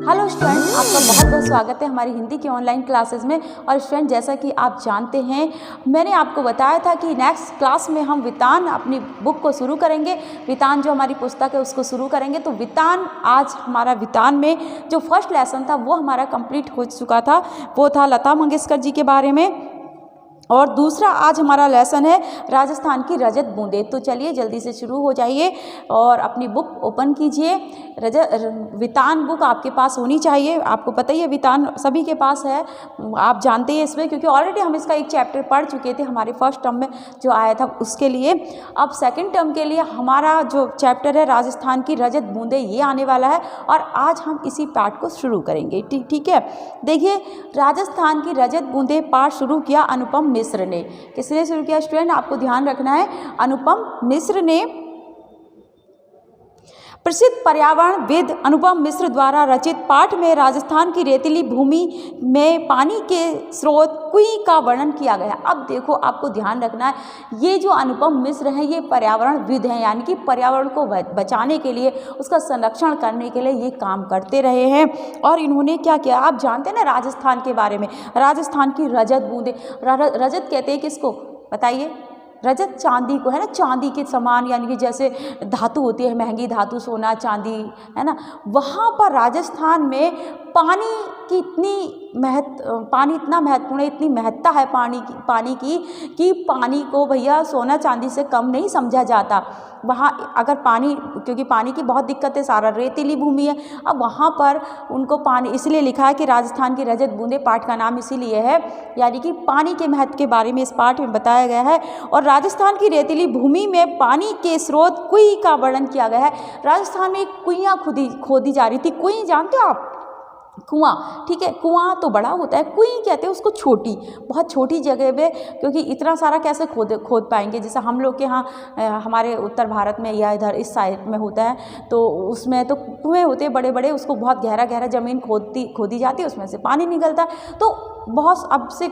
Hello student, आपका बहुत बहुत स्वागत है हमारी हिंदी की ऑनलाइन क्लासेस में। और स्टूडेंट, जैसा कि आप जानते हैं, मैंने आपको बताया था कि नेक्स्ट क्लास में हम वितान अपनी बुक को शुरू करेंगे। वितान जो हमारी पुस्तक है उसको शुरू करेंगे। तो वितान, आज हमारा वितान में जो फर्स्ट लेसन था वो हमारा कंप्लीट हो चुका था, वो था लता मंगेशकर जी के बारे में। और दूसरा आज हमारा लेसन है राजस्थान की रजत बूंदें। तो चलिए जल्दी से शुरू हो जाइए और अपनी बुक ओपन कीजिए। वितान बुक आपके पास होनी चाहिए। आपको पता ही है वितान सभी के पास है, आप जानते हैं इसमें, क्योंकि ऑलरेडी हम इसका एक चैप्टर पढ़ चुके थे हमारे फर्स्ट टर्म में जो आया था उसके लिए। अब सेकेंड टर्म के लिए हमारा जो चैप्टर है राजस्थान की रजत बूंदें ये आने वाला है और आज हम इसी पार्ट को शुरू करेंगे। ठीक है, देखिए, राजस्थान की रजत बूंदें पाठ शुरू किया अनुपम मिश्र ने। किसने शुरू किया स्टूडेंट? आपको ध्यान रखना है, अनुपम मिश्र ने। प्रसिद्ध पर्यावरणविद अनुपम मिश्र द्वारा रचित पाठ में राजस्थान की रेतीली भूमि में पानी के स्रोत कुएं का वर्णन किया गया। अब देखो, आपको ध्यान रखना है, ये जो अनुपम मिश्र हैं ये पर्यावरणविद हैं, यानी कि पर्यावरण को बचाने के लिए, उसका संरक्षण करने के लिए ये काम करते रहे हैं। और इन्होंने क्या किया, आप जानते हैं ना राजस्थान के बारे में, राजस्थान की रजत बूंदें। रजत कहते हैं किसको, बताइए? रजत चांदी को, है ना, चांदी के समान, यानी कि जैसे धातु होती है, महंगी धातु, सोना चांदी, है ना। वहाँ पर राजस्थान में पानी की पानी इतना महत्वपूर्ण है, इतनी महत्ता है पानी की कि पानी को भैया सोना चांदी से कम नहीं समझा जाता। वहाँ अगर पानी, क्योंकि पानी की बहुत दिक्कत है, सारा रेतीली भूमि है, अब वहाँ पर उनको पानी, इसलिए लिखा है कि राजस्थान की रजत बूंदें, पाठ का नाम इसीलिए है, यानी कि पानी के महत्व के बारे में इस पाठ में बताया गया है। और राजस्थान की रेतीली भूमि में पानी के स्रोत कुएं का वर्णन किया गया है। राजस्थान में कुइयाँ खोदी जा रही थी। कुएं जानते हो आप? कुआं, ठीक है, कुआं तो बड़ा होता है, कुएं कहते हैं उसको छोटी, बहुत छोटी जगह पे, क्योंकि इतना सारा कैसे खोद पाएंगे। जैसे हम लोग के यहाँ हमारे उत्तर भारत में या इधर इस साइड में होता है, तो उसमें तो कुएं होते हैं बड़े बड़े, उसको बहुत गहरा गहरा ज़मीन खोदी जाती है, उसमें से पानी निकलता है। तो बहुत, अब से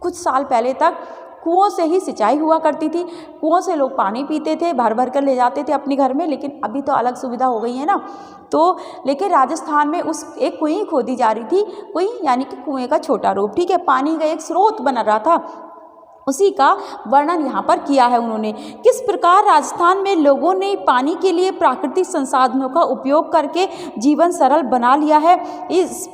कुछ साल पहले तक कुओं से ही सिंचाई हुआ करती थी, कुओं से लोग पानी पीते थे, भर भर कर ले जाते थे अपने घर में। लेकिन अभी तो अलग सुविधा हो गई है ना। तो लेकिन राजस्थान में उस एक कुएं खोदी जा रही थी, कुएं यानी कि कुएं का छोटा रूप, ठीक है, पानी का एक स्रोत बन रहा था, उसी का वर्णन यहाँ पर किया है उन्होंने। किस प्रकार राजस्थान में लोगों ने पानी के लिए प्राकृतिक संसाधनों का उपयोग करके जीवन सरल बना लिया है, इस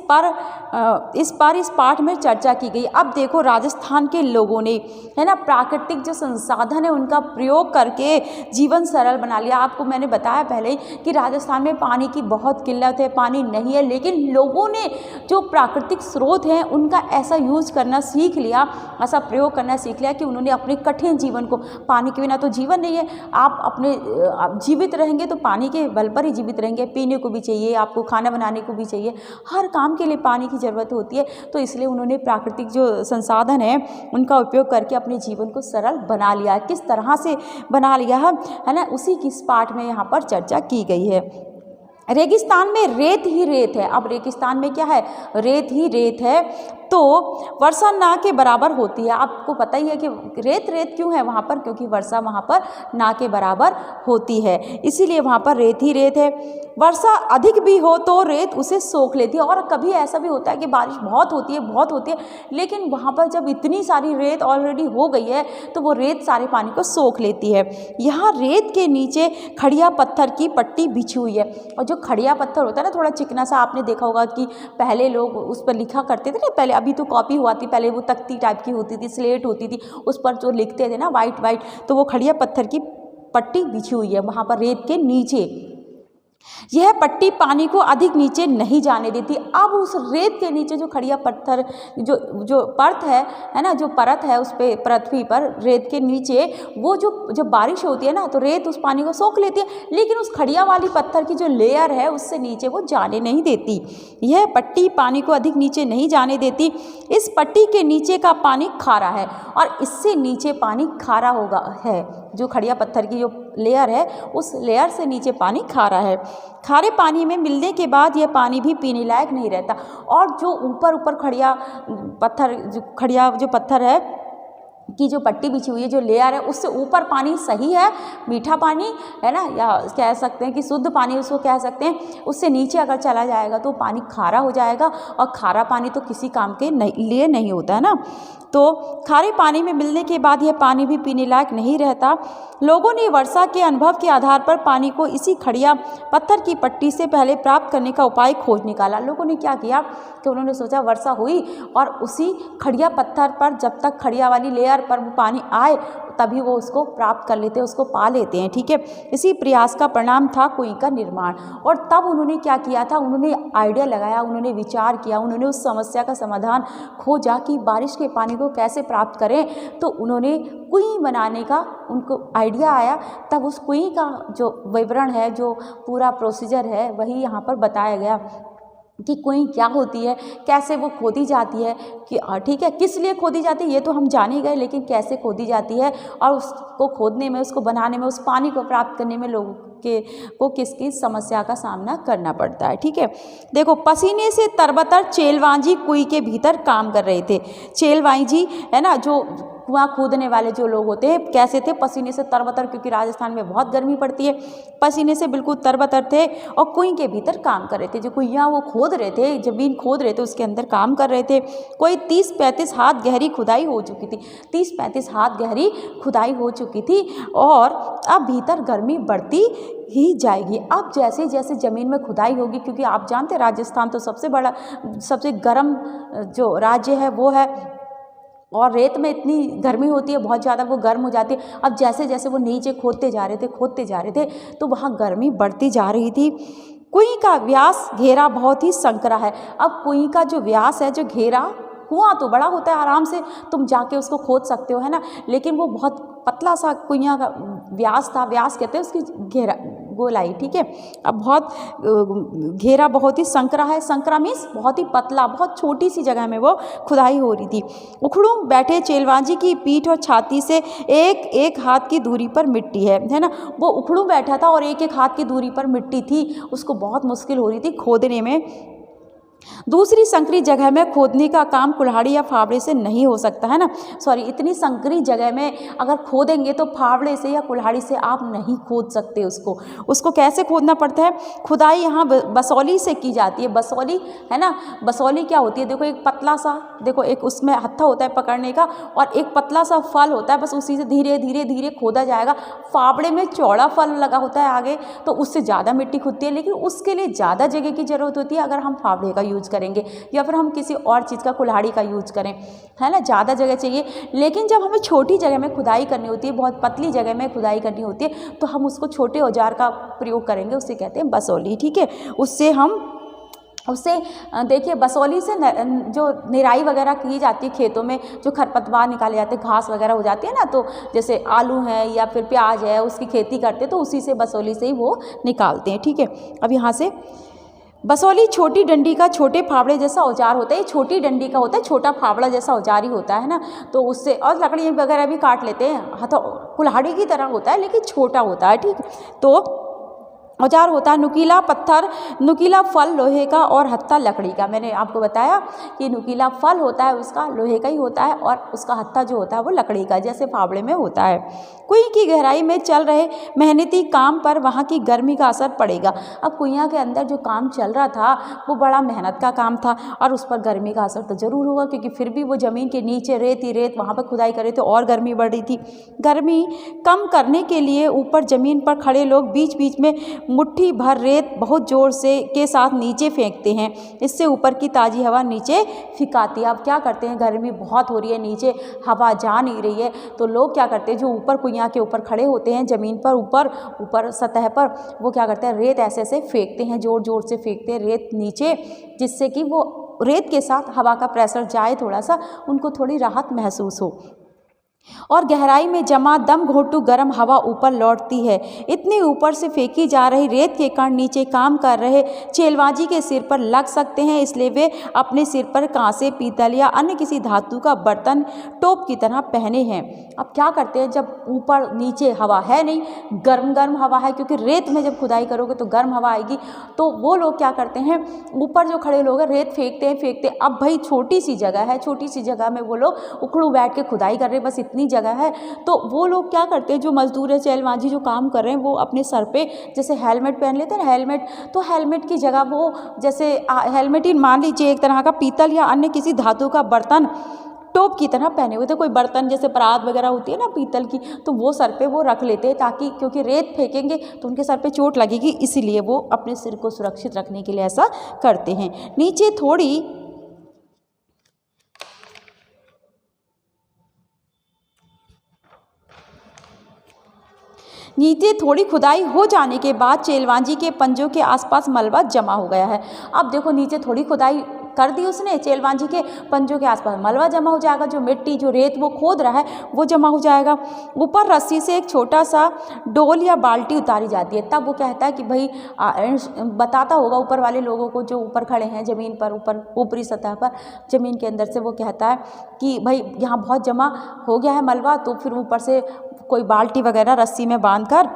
पाठ में चर्चा की गई। अब देखो, राजस्थान के लोगों ने, है ना, प्राकृतिक जो संसाधन है उनका प्रयोग करके जीवन सरल बना लिया। आपको मैंने बताया पहले कि राजस्थान में पानी की बहुत किल्लत है, पानी नहीं है, लेकिन लोगों ने जो प्राकृतिक स्रोत हैं उनका ऐसा यूज करना सीख लिया, ऐसा प्रयोग करना सीख लिया कि उन्होंने अपने कठिन जीवन को, पानी के बिना तो जीवन नहीं है, आप जीवित रहेंगे तो पानी के बल पर ही जीवित रहेंगे, पीने को भी चाहिए, आपको खाना बनाने को भी चाहिए, हर काम के लिए पानी की ज़रूरत होती है। तो इसलिए उन्होंने प्राकृतिक जो संसाधन है उनका उपयोग करके अपने जीवन को सरल बना लिया। किस तरह से बना लिया है ना, उसी की इस पाठ में यहाँ पर चर्चा की गई है। रेगिस्तान में रेत ही रेत है। अब रेगिस्तान में क्या है, रेत ही रेत है, तो वर्षा ना के बराबर होती है। आपको पता ही है कि रेत रेत क्यों है वहाँ पर, क्योंकि वर्षा वहाँ पर ना के बराबर होती है, इसीलिए वहाँ पर रेत ही रेत है। वर्षा अधिक भी हो तो रेत उसे सोख लेती है। और कभी ऐसा भी होता है कि बारिश बहुत होती है, लेकिन वहाँ पर जब इतनी सारी रेत ऑलरेडी हो गई है तो वो रेत सारे पानी को सोख लेती है। यहाँ रेत के नीचे खड़िया पत्थर की पट्टी बिछी हुई है। और जो खड़िया पत्थर होता है ना, थोड़ा चिकना सा, आपने देखा होगा कि पहले लोग उस पर लिखा करते थे ना, पहले, अभी तो कॉपी हुआ थी, पहले वो तख्ती टाइप की होती थी, स्लेट होती थी, उस पर जो लिखते थे ना वाइट, तो वो खड़िया पत्थर की पट्टी बिछी हुई है वहाँ पर रेत के नीचे। यह पट्टी पानी को अधिक नीचे नहीं जाने देती। अब उस रेत के नीचे जो खड़िया पत्थर, जो परत है ना, जो परत है उस पे, पृथ्वी पर रेत के नीचे, वो जो बारिश होती है ना तो रेत उस पानी को सोख लेती है, लेकिन उस खड़िया वाली पत्थर की जो लेयर है उससे नीचे वो जाने नहीं देती। यह पट्टी पानी को अधिक नीचे नहीं जाने देती। इस पट्टी के नीचे का पानी खारा है और इससे नीचे पानी खारा होगा है। जो खड़िया पत्थर की जो लेयर है उस लेयर से नीचे पानी खारा है। खारे पानी में मिलने के बाद यह पानी भी पीने लायक नहीं रहता। और जो ऊपर खड़िया पत्थर है की जो पट्टी बिछी हुई है, जो लेयर है, उससे ऊपर पानी सही है, मीठा पानी है ना, या कह सकते हैं कि शुद्ध पानी उसको कह सकते हैं, उससे नीचे अगर चला जाएगा तो पानी खारा हो जाएगा, और खारा पानी तो किसी काम के लिए नहीं होता है ना। तो खारे पानी में मिलने के बाद यह पानी भी पीने लायक नहीं रहता। लोगों ने वर्षा के अनुभव के आधार पर पानी को इसी खड़िया पत्थर की पट्टी से पहले प्राप्त करने का उपाय खोज निकाला। लोगों ने क्या किया कि उन्होंने सोचा वर्षा हुई और उसी खड़िया पत्थर पर जब तक खड़िया वाली लेयर पर वो पानी आए तभी वो उसको प्राप्त कर लेते हैं, उसको पा लेते हैं, ठीक है। इसी प्रयास का परिणाम था कुएं का निर्माण। और तब उन्होंने क्या किया था, उन्होंने आइडिया लगाया, उन्होंने विचार किया, उन्होंने उस समस्या का समाधान खोजा कि बारिश के पानी को कैसे प्राप्त करें। तो उन्होंने कुएं बनाने का उनको आइडिया आया। तब उस कुएं का जो विवरण है, जो पूरा प्रोसीजर है, वही यहाँ पर बताया गया कि कुएं क्या होती है, कैसे वो खोदी जाती है, कि ठीक है, किस लिए खोदी जाती है ये तो हम जान ही गए, लेकिन कैसे खोदी जाती है और उसको खोदने में, उसको बनाने में, उस पानी को प्राप्त करने में लोगों को किस किस समस्या का सामना करना पड़ता है, ठीक है। देखो, पसीने से तरबतर चेलवांजी कुएं के भीतर काम कर रहे थे। चेलवांजी है ना, जो कुआं खोदने वाले जो लोग होते हैं, कैसे थे, पसीने से तरबतर, क्योंकि राजस्थान में बहुत गर्मी पड़ती है, पसीने से बिल्कुल तरबतर थे और कुएं के भीतर काम कर रहे थे। जो कुइयाँ वो खोद रहे थे, जमीन खोद रहे थे, उसके अंदर काम कर रहे थे। कोई 30-35 हाथ गहरी खुदाई हो चुकी थी, 30-35 हाथ गहरी खुदाई हो चुकी थी और अब भीतर गर्मी बढ़ती ही जाएगी। अब जैसे जैसे ज़मीन में खुदाई होगी, क्योंकि आप जानते हैं राजस्थान तो सबसे बड़ा, सबसे गर्म जो राज्य है वो है, और रेत में इतनी गर्मी होती है, बहुत ज़्यादा वो गर्म हो जाती है। अब जैसे जैसे वो नीचे खोदते जा रहे थे तो वहाँ गर्मी बढ़ती जा रही थी। कुएं का व्यास घेरा बहुत ही संकरा है। अब कुएं का जो व्यास है, जो घेरा, कुआं तो बड़ा होता है, आराम से तुम जाके उसको खोद सकते हो, है ना, लेकिन वो बहुत पतला सा कुइयाँ का व्यास था, व्यास कहते हैं उसकी घेरा, गोलाई, ठीक है। अब बहुत घेरा बहुत ही संकरा है, संकरा मीन्स बहुत ही पतला, बहुत छोटी सी जगह में वो खुदाई हो रही थी। उखड़ू बैठे चेलवांजी की पीठ और छाती से एक एक हाथ की दूरी पर मिट्टी है ना, वो उखड़ू बैठा था और एक एक हाथ की दूरी पर मिट्टी थी, उसको बहुत मुश्किल हो रही थी खोदने में। दूसरी संकरी जगह में खोदने का काम कुल्हाड़ी या फावड़े से नहीं हो सकता, है ना, सॉरी, इतनी संकरी जगह में अगर खोदेंगे तो फावड़े से या कुल्हाड़ी से आप नहीं खोद सकते उसको कैसे खोदना पड़ता है। खुदाई यहाँ बसौली से की जाती है। बसौली है ना, बसौली क्या होती है, देखो एक पतला सा, देखो एक उसमें हत्था होता है पकड़ने का और एक पतला सा फल होता है, बस उसी से धीरे धीरे धीरे खोदा जाएगा। फावड़े में चौड़ा फल लगा होता है आगे, तो उससे ज़्यादा मिट्टी खुदती है, लेकिन उसके लिए ज़्यादा जगह की ज़रूरत होती है अगर हम फावड़े का यूज करेंगे या फिर हम किसी और चीज़ का, कुल्हाड़ी का यूज करें, है ना, ज़्यादा जगह चाहिए। लेकिन जब हमें छोटी जगह में खुदाई करनी होती है, बहुत पतली जगह में खुदाई करनी होती है, तो हम उसको छोटे औजार का प्रयोग करेंगे, उसे कहते हैं बसौली, ठीक है। उससे देखिए, बसौली से जो निराई वगैरह की जाती है खेतों में, जो खरपतवार निकाले जाते हैं, घास वगैरह हो जाती है ना, तो जैसे आलू है या फिर प्याज है, उसकी खेती करते हैं तो उसी से, बसौली से ही वो निकालते हैं, ठीक है। अब यहाँ से बसौली छोटी डंडी का छोटे फावड़े जैसा औजार होता है। छोटी डंडी का होता है, छोटा फावड़ा जैसा औजार ही होता है ना, तो उससे, और लकड़ी वगैरह भी काट लेते हैं, कुल्हाड़ी की तरह होता है लेकिन छोटा होता है, ठीक। तो औजार होता है नुकीला पत्थर, नुकीला फल लोहे का और हत्था लकड़ी का। मैंने आपको बताया कि नुकीला फल होता है उसका लोहे का ही होता है और उसका हत्था जो होता है वो लकड़ी का, जैसे फावड़े में होता है। कुएं की गहराई में चल रहे मेहनती काम पर वहाँ की गर्मी का असर पड़ेगा। अब कुइयाँ के अंदर जो काम चल रहा था वो बड़ा मेहनत का काम था और उस पर गर्मी का असर तो ज़रूर होगा, क्योंकि फिर भी वो ज़मीन के नीचे रेत ही रेत, वहाँ पर खुदाई कर रहे थे और गर्मी बढ़ रही थी। गर्मी कम करने के लिए ऊपर ज़मीन पर खड़े लोग बीच बीच में मुट्ठी भर रेत बहुत जोर से के साथ नीचे फेंकते हैं, इससे ऊपर की ताज़ी हवा नीचे फिकाती है। अब क्या करते हैं, गर्मी बहुत हो रही है, नीचे हवा जा नहीं रही है, तो लोग क्या करते हैं, जो ऊपर कुइयाँ के ऊपर खड़े होते हैं ज़मीन पर, ऊपर सतह पर, वो क्या करते हैं, रेत ऐसे ऐसे फेंकते हैं, ज़ोर ज़ोर से फेंकते हैं रेत नीचे, जिससे कि वो रेत के साथ हवा का प्रेशर जाए, थोड़ा सा उनको थोड़ी राहत महसूस हो। और गहराई में जमा दम घोंटू गर्म हवा ऊपर लौटती है। इतनी ऊपर से फेंकी जा रही रेत के कण नीचे काम कर रहे चेलवाजी के सिर पर लग सकते हैं, इसलिए वे अपने सिर पर कांसे, पीतल या अन्य किसी धातु का बर्तन टोप की तरह पहने हैं। अब क्या करते हैं, जब ऊपर नीचे हवा है नहीं, गर्म गर्म हवा है, क्योंकि रेत में जब खुदाई करोगे तो गर्म हवा आएगी, तो वो लोग क्या करते हैं, ऊपर जो खड़े लोग हैं रेत फेंकते हैं। अब भाई छोटी सी जगह है, छोटी सी जगह में वो लोग उखड़ू बैठ के खुदाई कर रहे हैं, बस इतनी जगह है, तो वो लोग क्या करते हैं, जो मजदूर है चैलमांझी जो काम कर रहे हैं, वो अपने सर पे जैसे हेलमेट पहन लेते हैं ना, हेलमेट, तो हेलमेट की जगह वो जैसे हेलमेट ही मान लीजिए एक तरह का पीतल या अन्य किसी धातु का बर्तन टोप की तरह पहने हुए थे। कोई बर्तन जैसे परात वगैरह होती है ना पीतल की, तो वो सर पे वो रख लेते हैं, ताकि क्योंकि रेत फेंकेंगे तो उनके सर पे चोट लगेगी, इसीलिए वो अपने सिर को सुरक्षित रखने के लिए ऐसा करते हैं। नीचे थोड़ी खुदाई हो जाने के बाद चेलवांजी के पंजों के आसपास मलबा जमा हो गया है। अब देखो नीचे थोड़ी खुदाई कर दी उसने, चेलवांजी के पंजों के आसपास मलबा जमा हो जाएगा, जो मिट्टी जो रेत वो खोद रहा है वो जमा हो जाएगा। ऊपर रस्सी से एक छोटा सा डोल या बाल्टी उतारी जाती है। तब वो कहता है कि भाई बताता होगा ऊपर वाले लोगों को जो ऊपर खड़े हैं ज़मीन पर, ऊपर ऊपरी सतह पर ज़मीन के अंदर से, वो कहता है कि भाई यहाँ बहुत जमा हो गया है मलबा, तो फिर ऊपर से कोई बाल्टी वगैरह रस्सी में बांधकर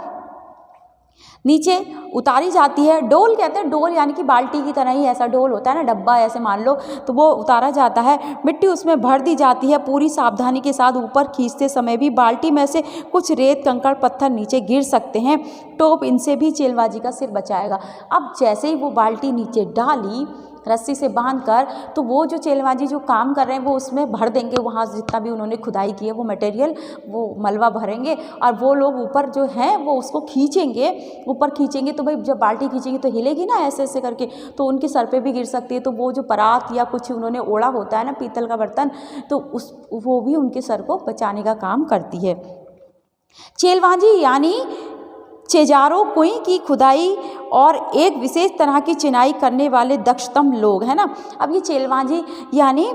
नीचे उतारी जाती है। डोल कहते हैं, डोल यानी कि बाल्टी की तरह ही ऐसा डोल होता है ना, डब्बा ऐसे मान लो, तो वो उतारा जाता है। मिट्टी उसमें भर दी जाती है। पूरी सावधानी के साथ ऊपर खींचते समय भी बाल्टी में से कुछ रेत कंकड़ पत्थर नीचे गिर सकते हैं। टोप इनसे भी चेलवाजी का सिर बचाएगा। अब जैसे ही वो बाल्टी नीचे डाली रस्सी से बांधकर, तो वो जो चेलवाजी जो काम कर रहे हैं वो उसमें भर देंगे, वहाँ जितना भी उन्होंने खुदाई की है वो मटेरियल, वो मलबा भरेंगे, और वो लोग ऊपर जो हैं वो उसको खींचेंगे, ऊपर खींचेंगे। तो भाई जब बाल्टी खींचेंगे तो हिलेगी ना ऐसे ऐसे करके, तो उनके सर पे भी गिर सकती है। तो वो जो परात या कुछ उन्होंने ओढ़ा होता है ना पीतल का बर्तन, तो वो भी उनके सर को बचाने का काम करती है। चेलवाजी यानी चेजारो कुएं की खुदाई और एक विशेष तरह की चिनाई करने वाले दक्षतम लोग है ना। अब ये चेलवाजी यानी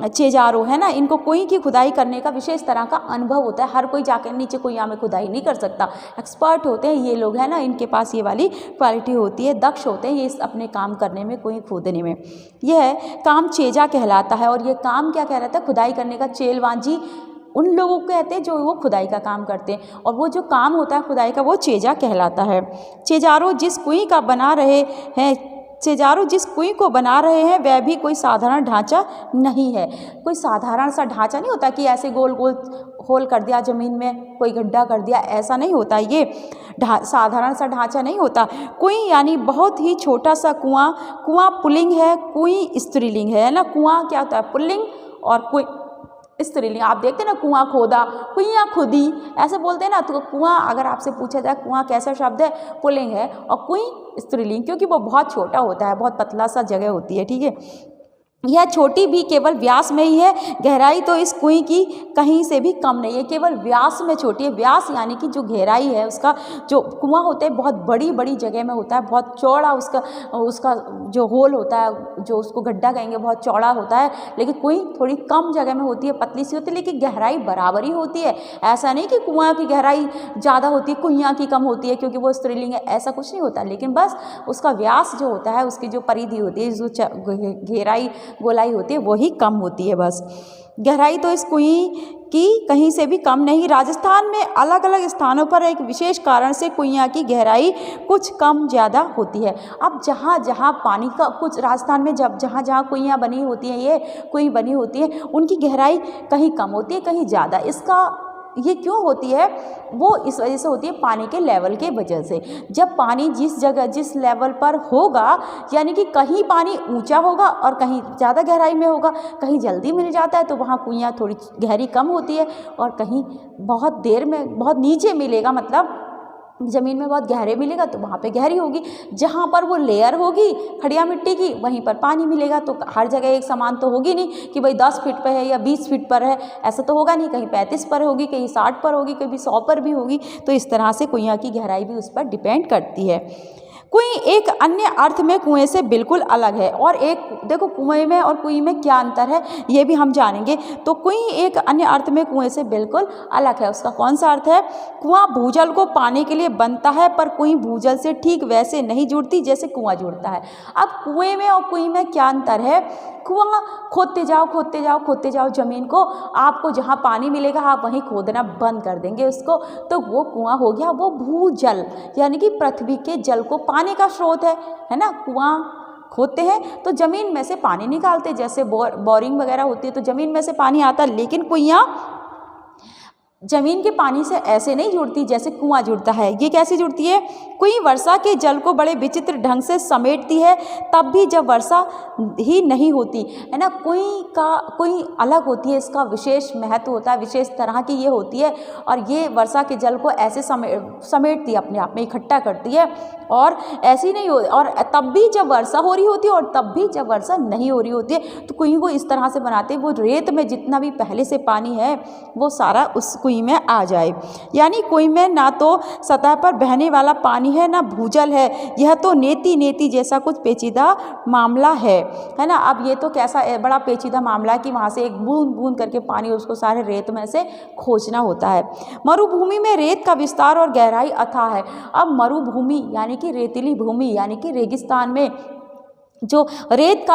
चेजारो है ना, इनको कुएं की खुदाई करने का विशेष तरह का अनुभव होता है। हर कोई जाकर नीचे कुइयां में खुदाई नहीं कर सकता, एक्सपर्ट होते हैं ये लोग है ना, इनके पास ये वाली क्वालिटी होती है, दक्ष होते हैं ये अपने काम करने में, कुएं खोदने में। यह काम चेजा कहलाता है। और ये काम क्या कहलाता है, खुदाई करने का। चेलवाजी उन लोगों को कहते हैं जो वो खुदाई का काम करते हैं, और वो जो काम होता है खुदाई का वो चेजा कहलाता है। चेजारो जिस कुएं का बना रहे हैं, चेजारो जिस कुएं को बना रहे हैं वह भी कोई साधारण ढांचा नहीं है। कोई साधारण सा ढांचा नहीं होता कि ऐसे गोल गोल होल कर दिया ज़मीन में, कोई गड्ढा कर दिया, ऐसा नहीं होता। ये साधारण सा ढांचा नहीं होता। कुएं यानी बहुत ही छोटा सा कुआं। कुआं पुल्लिंग है, कुएं स्त्रीलिंग है ना। कुआं क्या होता है, पुल्लिंग, और कुएं स्त्रीलिंग। आप देखते हैं ना, कुआं खोदा, कुइयां खुदी, ऐसे बोलते हैं ना। तो कुआं अगर आपसे पूछा जाए कुआं कैसा शब्द है, पुल्लिंग है, और कुएं स्त्रीलिंग, क्योंकि वो बहुत छोटा होता है, बहुत पतला सा जगह होती है। ठीक है, यह छोटी भी केवल व्यास में ही है, गहराई तो इस कुएं की कहीं से भी कम नहीं है, केवल व्यास में छोटी है। व्यास यानी कि जो गहराई है उसका, जो कुआं होते हैं बहुत बड़ी बड़ी जगह में होता है, बहुत चौड़ा उसका जो होल होता है, जो उसको गड्ढा कहेंगे, बहुत चौड़ा होता है। लेकिन कुएं थोड़ी कम जगह में होती है, पतली सी होती है, लेकिन गहराई बराबर ही होती है। ऐसा नहीं कि कुआं की गहराई ज़्यादा होती है, कुइयां की कम होती है क्योंकि वो स्त्रीलिंग है, ऐसा कुछ नहीं होता। लेकिन बस उसका व्यास जो होता है, उसकी जो परिधि होती है, जो गहराई गोलाई होती है, वही कम होती है बस। गहराई तो इस कुएं की कहीं से भी कम नहीं। राजस्थान में अलग अलग स्थानों पर एक विशेष कारण से कुइयां की गहराई कुछ कम ज़्यादा होती है। अब जहाँ जहाँ पानी का कुछ, राजस्थान में जब जहाँ जहाँ कुइयां बनी होती हैं, ये कुएं बनी होती है, उनकी गहराई कहीं कम होती है, कहीं ज़्यादा। इसका ये क्यों होती है, वो इस वजह से होती है पानी के लेवल के वजह से। जब पानी जिस जगह जिस लेवल पर होगा, यानी कि कहीं पानी ऊंचा होगा और कहीं ज़्यादा गहराई में होगा, कहीं जल्दी मिल जाता है तो वहाँ कुइयाँ थोड़ी गहरी कम होती है, और कहीं बहुत देर में बहुत नीचे मिलेगा, मतलब ज़मीन में बहुत गहरे मिलेगा तो वहाँ पे गहरी होगी। जहाँ पर वो लेयर होगी खड़िया मिट्टी की, वहीं पर पानी मिलेगा। तो हर जगह एक समान तो होगी नहीं कि भाई 10 फीट पर है या 20 फीट पर है, ऐसा तो होगा नहीं। कहीं 35 पर होगी, कहीं 60 पर होगी, कभी 100 पर भी होगी। तो इस तरह से कुइयां की गहराई भी उस पर डिपेंड करती है। कुएं एक अन्य अर्थ में कुएं से बिल्कुल अलग है। और एक देखो, कुएं में और कुएं में क्या अंतर है ये भी हम जानेंगे। तो कुएं एक अन्य अर्थ में कुएं से बिल्कुल अलग है। उसका कौन सा अर्थ है, कुआं भूजल को पाने के लिए बनता है, पर कुएं भूजल से ठीक वैसे नहीं जुड़ती जैसे कुआं जुड़ता है। अब कुएं में और कुएं में क्या अंतर है, कुआं खोदते जाओ खोदते जाओ खोदते जाओ ज़मीन को, आपको जहाँ पानी मिलेगा आप वहीं खोदना बंद कर देंगे उसको, तो वो कुआं हो गया। वो भूजल यानी कि पृथ्वी के जल को पाने का स्रोत है ना। कुआं खोदते हैं तो ज़मीन में से पानी निकालते, जैसे बोरिंग वगैरह होती है तो ज़मीन में से पानी आता है। लेकिन कुइयाँ जमीन के पानी से ऐसे नहीं जुड़ती जैसे कुआं जुड़ता है। ये कैसे जुड़ती है? कुएं वर्षा के जल को बड़े विचित्र ढंग से समेटती है, तब भी जब वर्षा ही नहीं होती है ना। कुएं अलग होती है, इसका विशेष महत्व होता है, विशेष तरह की ये होती है और ये वर्षा के जल को ऐसे समेटती है, अपने आप में इकट्ठा करती है और ऐसी नहीं हो, और तब भी जब वर्षा हो रही होती है और तब भी जब वर्षा नहीं हो रही होती है। तो कुएं को इस तरह से बनाते हैं, वो रेत में जितना भी पहले से पानी है वो सारा उस कुएं में आ जाए। यानी कुएं में ना तो सतह पर बहने वाला पानी है ना भूजल है, यह तो नेति जैसा कुछ पेचीदा मामला है ना। अब ये तो कैसा बड़ा पेचीदा मामला है कि वहाँ से एक बूंद बूंद करके पानी उसको सारे रेत में से खोजना होता है। मरुभूमि में रेत का विस्तार और गहराई अथाह है। अब मरुभूमि यानी कि रेतीली भूमि यानी कि रेगिस्तान में जो रेत का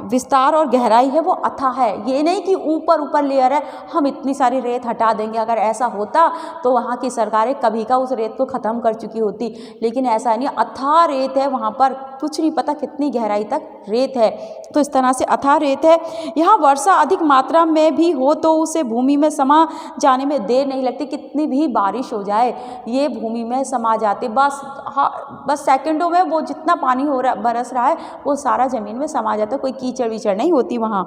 विस्तार और गहराई है वो अथाह है। ये नहीं कि ऊपर ऊपर लेयर है, हम इतनी सारी रेत हटा देंगे। अगर ऐसा होता तो वहाँ की सरकारें कभी का उस रेत को ख़त्म कर चुकी होती, लेकिन ऐसा नहीं, अथाह रेत है, वहाँ पर कुछ नहीं पता कितनी गहराई तक रेत है। तो इस तरह से अथाह रेत है। यहाँ वर्षा अधिक मात्रा में भी हो तो उसे भूमि में समा जाने में देर नहीं लगती। कितनी भी बारिश हो जाए ये भूमि में समा जाते, बस सेकंडों में वो जितना पानी बरस रहा है वो सारा ज़मीन में समा जाता है, कोई कीचड़ वीचड़ नहीं होती वहाँ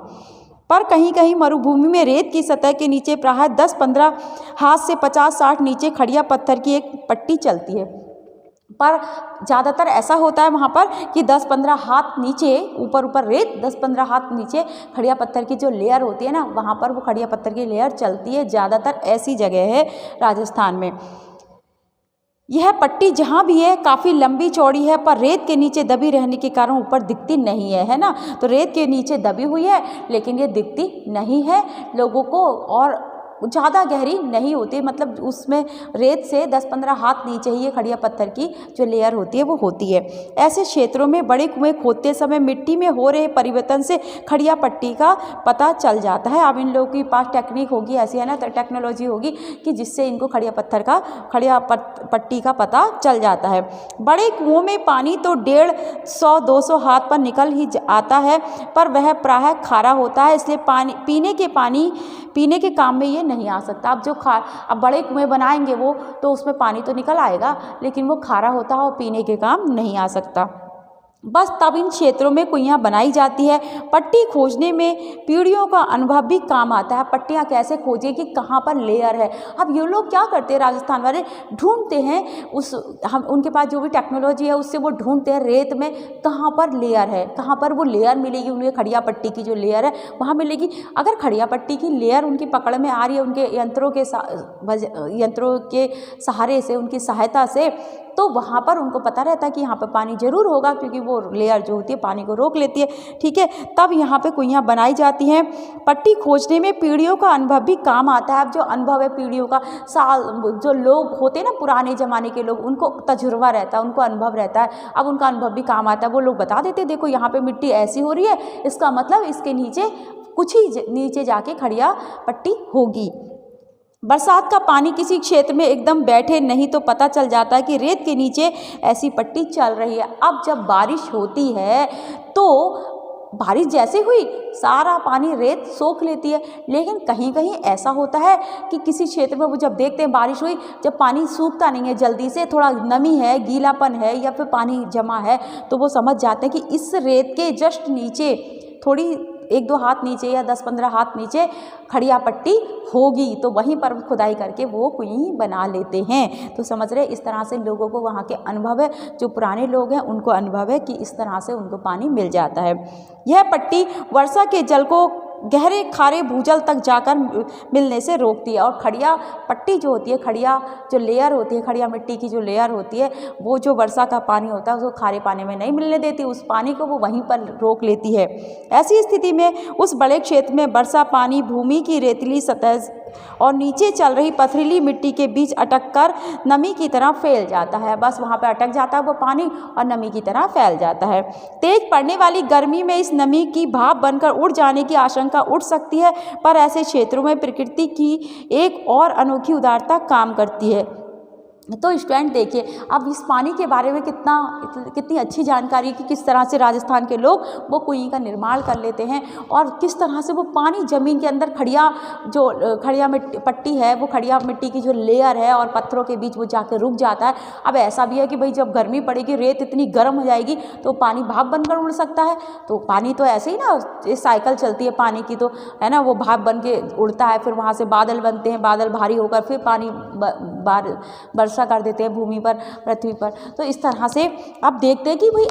पर। कहीं कहीं मरुभूमि में रेत की सतह के नीचे प्रायः 10-15 हाथ से 50-60 नीचे खड़िया पत्थर की एक पट्टी चलती है। पर ज़्यादातर ऐसा होता है वहाँ पर कि 10-15 हाथ नीचे, ऊपर रेत 10-15 हाथ नीचे खड़िया पत्थर की जो लेयर होती है ना, वहाँ पर वो खड़िया पत्थर की लेयर चलती है। ज़्यादातर ऐसी जगह है राजस्थान में। यह पट्टी जहाँ भी है काफ़ी लंबी चौड़ी है, पर रेत के नीचे दबी रहने के कारण ऊपर दिखती नहीं है ना। तो रेत के नीचे दबी हुई है लेकिन ये दिखती नहीं है लोगों को और ज़्यादा गहरी नहीं होती, मतलब उसमें रेत से 10-15 हाथ नीचे ही ये खड़िया पत्थर की जो लेयर होती है वो होती है। ऐसे क्षेत्रों में बड़े कुएं खोदते समय मिट्टी में हो रहे परिवर्तन से खड़िया पट्टी का पता चल जाता है। अब इन लोगों के पास टेक्निक होगी ऐसी है ना, टेक्नोलॉजी होगी कि जिससे इनको खड़िया पट्टी का पता चल जाता है। बड़े कुओं में पानी तो 150-200 हाथ पर निकल ही आता है, पर वह प्रायः खारा होता है, इसलिए पीने के काम में ये नहीं आ सकता। अब बड़े कुएं बनाएंगे वो तो उसमें पानी तो निकल आएगा, लेकिन वो खारा होता है और पीने के काम नहीं आ सकता। बस तब इन क्षेत्रों में कुइयाँ बनाई जाती है। पट्टी खोजने में पीढ़ियों का अनुभव भी काम आता है। पट्टियाँ कैसे खोजें कि कहाँ पर लेयर है। अब ये लोग क्या करते हैं, राजस्थान वाले ढूंढते हैं उनके पास जो भी टेक्नोलॉजी है उससे वो ढूंढते हैं रेत में कहाँ पर लेयर है, कहाँ पर वो लेयर मिलेगी उन्हें। खड़िया पट्टी की जो लेयर है वहाँ मिलेगी। अगर खड़िया पट्टी की लेयर उनकी पकड़ में आ रही है उनके यंत्रों के सहारे से, उनकी सहायता से, तो वहाँ पर उनको पता रहता है कि यहाँ पर पानी जरूर होगा, क्योंकि वो लेयर जो होती है पानी को रोक लेती है। ठीक है, तब यहाँ पे कुइयाँ बनाई जाती हैं। पट्टी खोजने में पीढ़ियों का अनुभव भी काम आता है। अब जो अनुभव है पीढ़ियों का, जो लोग होते हैं ना पुराने ज़माने के लोग, उनको तजुर्बा रहता है, उनको अनुभव रहता है। अब उनका अनुभव भी काम आता है। वो लोग बता देते देखो यहाँ पर मिट्टी ऐसी हो रही है, इसका मतलब इसके नीचे कुछ ही नीचे जाके खड़िया पट्टी होगी। बरसात का पानी किसी क्षेत्र में एकदम बैठे नहीं तो पता चल जाता है कि रेत के नीचे ऐसी पट्टी चल रही है। अब जब बारिश होती है तो बारिश जैसे हुई सारा पानी रेत सोख लेती है, लेकिन कहीं कहीं ऐसा होता है कि किसी क्षेत्र में वो जब देखते हैं बारिश हुई, जब पानी सूखता नहीं है जल्दी से, थोड़ा नमी है, गीलापन है या फिर पानी जमा है, तो वो समझ जाते हैं कि इस रेत के जस्ट नीचे थोड़ी 1-2 हाथ नीचे या 10-15 हाथ नीचे खड़िया पट्टी होगी, तो वहीं पर खुदाई करके वो कुएं बना लेते हैं। तो समझ रहे, इस तरह से लोगों को वहाँ के अनुभव है, जो पुराने लोग हैं उनको अनुभव है कि इस तरह से उनको पानी मिल जाता है। यह पट्टी वर्षा के जल को गहरे खारे भूजल तक जाकर मिलने से रोकती है। और खड़िया पट्टी जो होती है, खड़िया जो लेयर होती है, खड़िया मिट्टी की जो लेयर होती है, वो जो वर्षा का पानी होता है उसको खारे पानी में नहीं मिलने देती, उस पानी को वो वहीं पर रोक लेती है। ऐसी स्थिति में उस बड़े क्षेत्र में वर्षा पानी भूमि की रेतीली सतह और नीचे चल रही पथरीली मिट्टी के बीच अटक कर नमी की तरह फैल जाता है। बस वहाँ पे अटक जाता है वो पानी और नमी की तरह फैल जाता है। तेज पड़ने वाली गर्मी में इस नमी की भाप बनकर उड़ जाने की आशंका उठ सकती है, पर ऐसे क्षेत्रों में प्रकृति की एक और अनोखी उदारता काम करती है। तो स्टूडेंट देखिए, अब इस पानी के बारे में कितनी अच्छी जानकारी कि किस तरह से राजस्थान के लोग वो कुएं का निर्माण कर लेते हैं और किस तरह से वो पानी ज़मीन के अंदर खड़िया मिट्टी पट्टी है, वो खड़िया मिट्टी की जो लेयर है और पत्थरों के बीच वो जाकर रुक जाता है। अब ऐसा भी है कि भाई जब गर्मी पड़ेगी, रेत इतनी गर्म हो जाएगी तो पानी भाप बनकर उड़ सकता है। तो पानी तो ऐसे ही ना, ये साइकिल चलती है पानी की, तो है ना, वो भाप बन के उड़ता है, फिर वहाँ से बादल बनते हैं, बादल भारी होकर फिर पानी वर्षा कर देते हैं भूमि पर, पृथ्वी पर। तो इस तरह से आप देखते हैं कि भाई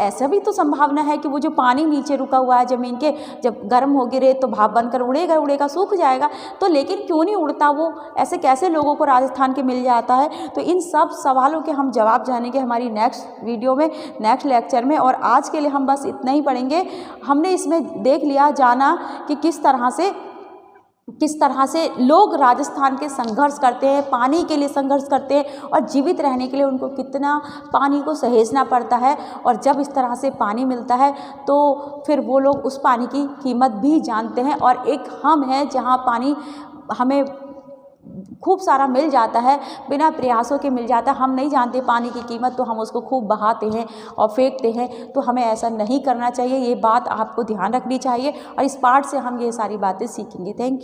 ऐसा भी तो संभावना है कि वो जो पानी नीचे रुका हुआ है ज़मीन के, जब गर्म होगी रेत तो भाप बनकर उड़ेगा, सूख जाएगा। तो लेकिन क्यों नहीं उड़ता वो, ऐसे कैसे लोगों को राजस्थान के मिल जाता है? तो इन सब सवालों के हम जवाब जानेंगे हमारी नेक्स्ट वीडियो में, नेक्स्ट लेक्चर में। और आज के लिए हम बस इतना ही पढ़ेंगे। हमने इसमें देख लिया, जाना कि किस तरह से लोग राजस्थान के संघर्ष करते हैं, पानी के लिए संघर्ष करते हैं और जीवित रहने के लिए उनको कितना पानी को सहेजना पड़ता है। और जब इस तरह से पानी मिलता है तो फिर वो लोग उस पानी की कीमत भी जानते हैं। और एक हम हैं जहाँ पानी हमें खूब सारा मिल जाता है, बिना प्रयासों के मिल जाता है। हम नहीं जानते पानी की कीमत, तो हम उसको खूब बहाते हैं और फेंकते हैं। तो हमें ऐसा नहीं करना चाहिए, ये बात आपको ध्यान रखनी चाहिए और इस पाठ से हम ये सारी बातें सीखेंगे। Thank you.